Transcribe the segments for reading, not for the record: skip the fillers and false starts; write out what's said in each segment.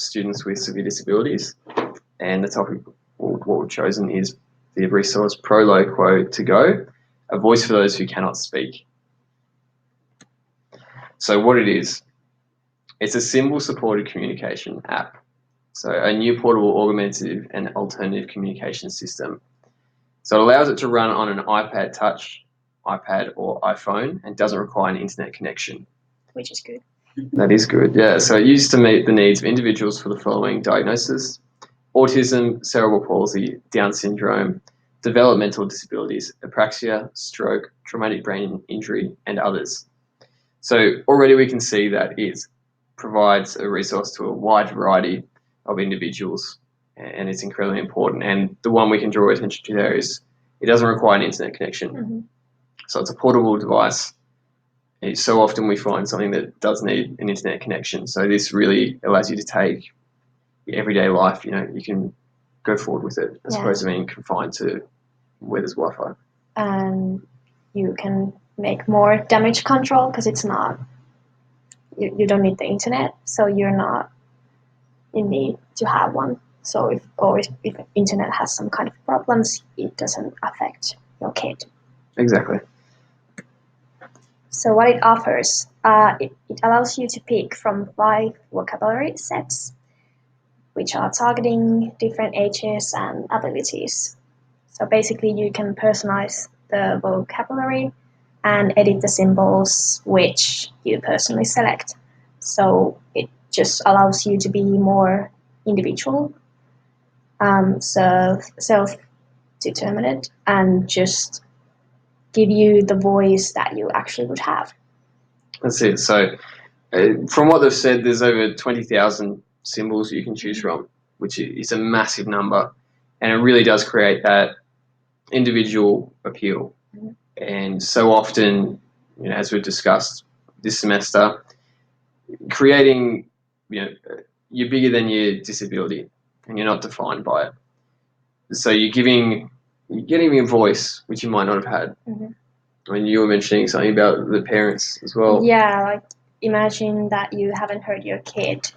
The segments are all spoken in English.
students with severe disabilities. And the topic, what we've chosen, is the resource Pro Lo Quo to Go, a voice for those who cannot speak. So what it is, it's a symbol-supported communication app. So a new portable augmentative and alternative communication system. So it allows it to run on an iPad Touch, iPad or iPhone, and doesn't require an internet connection. Which is good. That is good, yeah. So it used to meet the needs of individuals for the following diagnoses: autism, cerebral palsy, Down syndrome, developmental disabilities, apraxia, stroke, traumatic brain injury, and others. So already we can see that it provides a resource to a wide variety of individuals, and it's incredibly important. And the one we can draw attention to there is it doesn't require an internet connection. Mm-hmm. So it's a portable device. So often we find something that does need an internet connection. So this really allows you to take your everyday life, you can go forward with it as opposed to being confined to where there's Wi-Fi. And you can make more damage control because it's not, you don't need the internet, so you're not in need to have one. So if internet has some kind of problems, it doesn't affect your kid. Exactly. So what it offers, it allows you to pick from 5 vocabulary sets, which are targeting different ages and abilities. So basically you can personalize the vocabulary and edit the symbols which you personally select. So it just allows you to be more individual, self-determined, and just give you the voice that you actually would have. That's it. So from what they've said, there's over 20,000 symbols you can choose from, which is a massive number, and it really does create that individual appeal. Mm-hmm. And so often, as we've discussed this semester, creating, you're bigger than your disability, and you're not defined by it. So you're getting a voice which you might not have had. Mm-hmm. I mean, you were mentioning something about the parents as well. Yeah, like imagine that you haven't heard your kid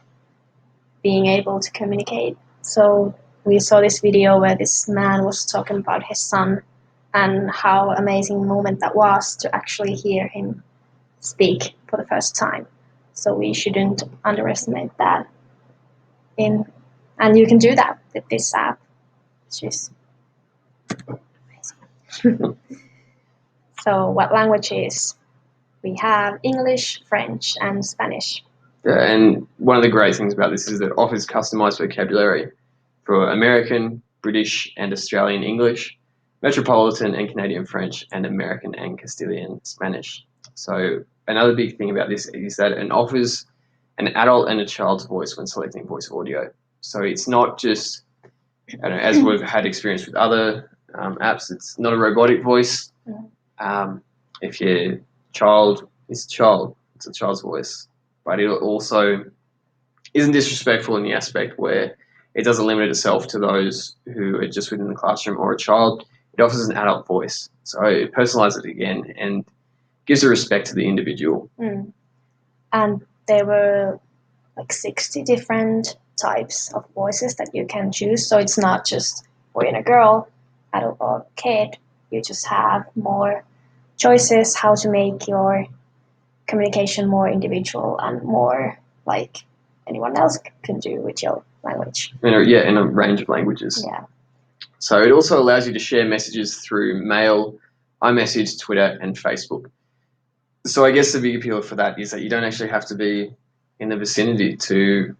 being able to communicate. So we saw this video where this man was talking about his son and how amazing moment that was to actually hear him speak for the first time. So we shouldn't underestimate that. And you can do that with this app, which is amazing. So what languages? We have English, French, and Spanish. Yeah, and one of the great things about this is that it offers customized vocabulary for American, British, and Australian English, Metropolitan and Canadian French, and American and Castilian Spanish. So another big thing about this is that it offers an adult and a child's voice when selecting voice audio. So it's not just, as we've had experience with other apps, it's not a robotic voice. If your child is a child, it's a child's voice. But it also isn't disrespectful in the aspect where it doesn't limit itself to those who are just within the classroom or a child. It offers an adult voice. So it personalizes it again and gives a respect to the individual. And there were like 60 different types of voices that you can choose. So it's not just boy and a girl, adult or kid. You just have more choices how to make your communication more individual and more like anyone else can do with your language. In a range of languages. Yeah. So it also allows you to share messages through mail, iMessage, Twitter, and Facebook. So I guess the big appeal for that is that you don't actually have to be in the vicinity to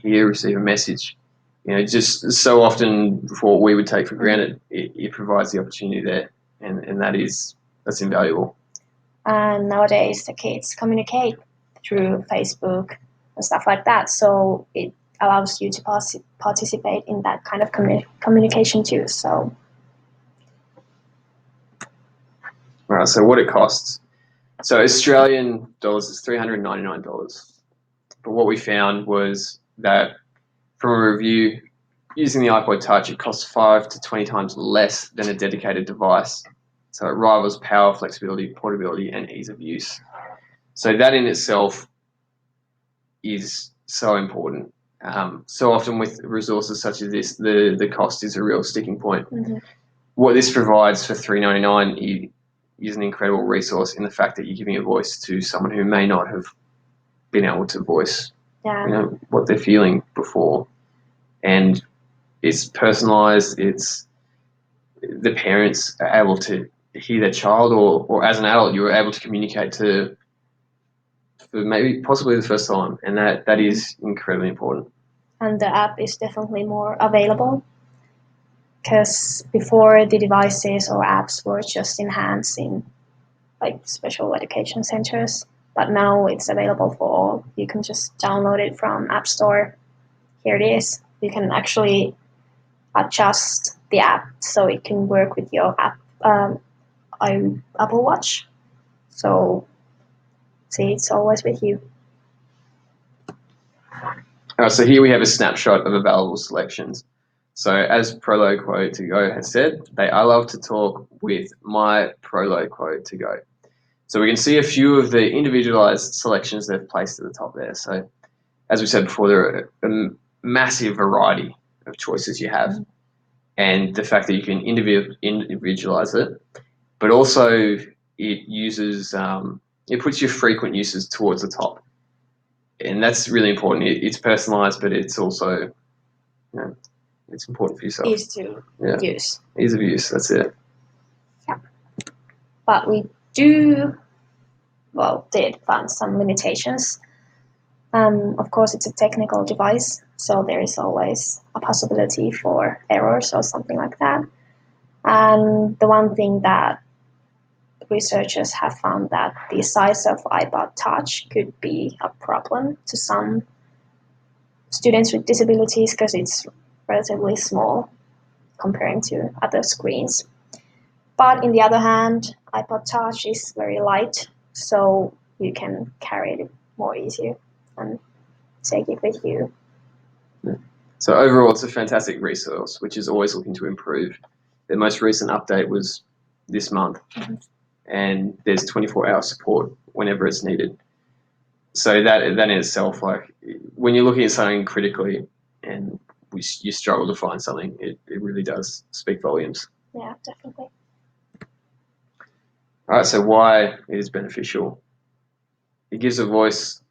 receive a message. Just so often for what we would take for granted, it provides the opportunity there, and that's invaluable. And nowadays the kids communicate through Facebook and stuff like that, so it allows you to participate in that kind of communication too. So, right. So what it costs? So Australian dollars is $399. But what we found was that from a review using the iPod Touch, it costs 5 to 20 times less than a dedicated device. So it rivals power, flexibility, portability, and ease of use. So that in itself is so important. So often with resources such as this, the cost is a real sticking point. Mm-hmm. What this provides for $3.99 is an incredible resource in the fact that you're giving a voice to someone who may not have been able to voice what they're feeling before. And it's personalized. It's the parents are able to hear their child, or as an adult, you're able to communicate to for maybe possibly the first time, and that is incredibly important. And the app is definitely more available, because before the devices or apps were just in hands in like special education centers, but now it's available for all. You can just download it from App Store. Here it is. You can actually adjust the app so it can work with your app, Apple Watch. So see, it's always with you. So here we have a snapshot of available selections. So as Prolo Quo to Go has said, they are love to talk with my Prolo Quo to Go. So we can see a few of the individualized selections they've placed at the top there. So as we said before, there are a massive variety of choices you have, and the fact that you can individualize it, but also it uses it puts your frequent uses towards the top, and that's really important. It's personalized, but it's also it's important for yourself. Easy to use. Ease of use. That's it. Yeah, but we did find some limitations. Of course, it's a technical device, so there is always a possibility for errors or something like that. And the one thing that researchers have found that the size of iPod Touch could be a problem to some students with disabilities, because it's relatively small comparing to other screens. But in the other hand, iPod Touch is very light, so you can carry it more easier and take it with you. So overall, it's a fantastic resource, which is always looking to improve. The most recent update was this month, and there's 24-hour support whenever it's needed. So that in itself, like when you're looking at something critically and you struggle to find something, it really does speak volumes. Yeah, definitely. All right, so why it is beneficial. It gives a voice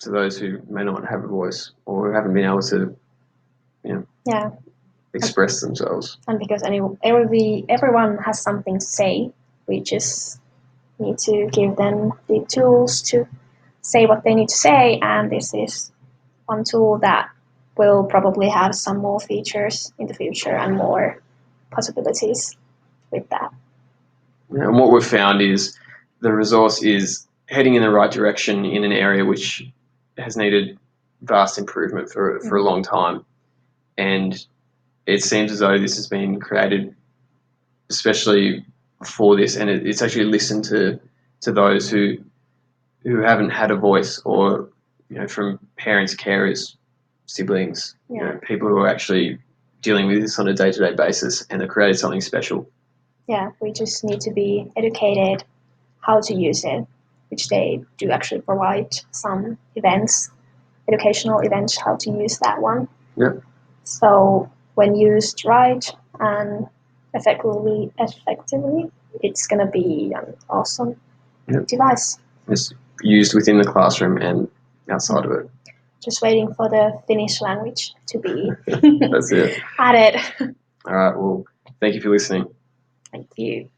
to those who may not have a voice or who haven't been able to express themselves. And because everyone has something to say, we just need to give them the tools to say what they need to say, and this is one tool that will probably have some more features in the future and more possibilities with that. And what we've found is the resource is heading in the right direction in an area which has needed vast improvement for a long time. And it seems as though this has been created especially for this, and it's actually listened to those who haven't had a voice, or from parents, carers, siblings, people who are actually dealing with this on a day-to-day basis, and they've created something special. Yeah, we just need to be educated how to use it, which they do actually provide some events, educational events, how to use that one. Yeah. So when used right and effectively, it's going to be an awesome device. It's used within the classroom and outside of it. Just waiting for the Finnish language to be That's it. added. All right, well, thank you for listening. Thank you.